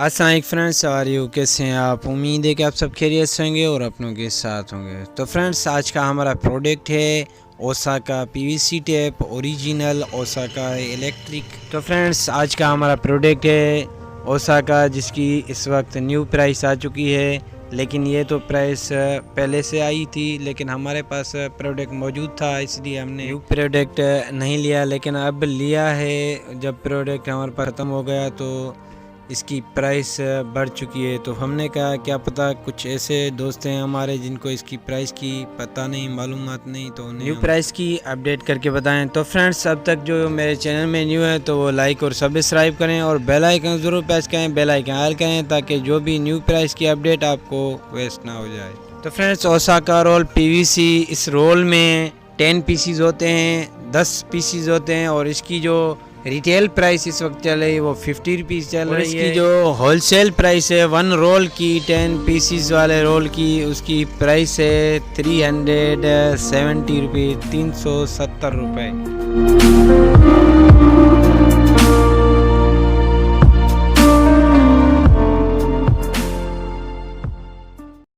अस्सलाम वालेकुम friends, are कैसे हैं आप। उम्मीद है कि आप सब खैरियत से होंगे और अपनों के साथ होंगे। तो फ्रेंड्स, आज का हमारा प्रोडक्ट है Osaka PVC tape original Osaka electric. तो फ्रेंड्स, आज का हमारा प्रोडक्ट है ओसाका, जिसकी इस वक्त न्यू प्राइस आ चुकी है। लेकिन ये तो प्राइस पहले से आई थी, लेकिन हमारे पास प्रोडक्ट मौजूद था, इसलिए हमने न्यू प्रोडक्ट नहीं लिया। लेकिन अब लिया है, जब प्रोडक्ट हमारे पास ख़त्म हो गया तो इसकी प्राइस बढ़ चुकी है। तो हमने कहा क्या पता कुछ ऐसे दोस्त हैं हमारे जिनको इसकी प्राइस की पता नहीं, मालूमात नहीं, तो न्यू प्राइस की अपडेट करके बताएं। तो फ्रेंड्स, अब तक जो मेरे चैनल में न्यू है तो वो लाइक और सब्सक्राइब करें और बेल आइकन ज़रूर प्रेस करें, बेल आइकन ऑल करें, ताकि जो भी न्यू प्राइस की अपडेट आपको वेस्ट ना हो जाए। तो फ्रेंड्स, ओसाका रोल पीवीसी, इस रोल में 10 पीसीज होते हैं, 10 पीसीज होते हैं, और इसकी जो रिटेल प्राइस इस वक्त चल रही है वो 50 रुपीज़ चल रही है। इसकी जो होलसेल प्राइस है 1 रोल की, 10 पीसीज वाले रोल की, उसकी प्राइस है 370 रुपये, 370 रुपये।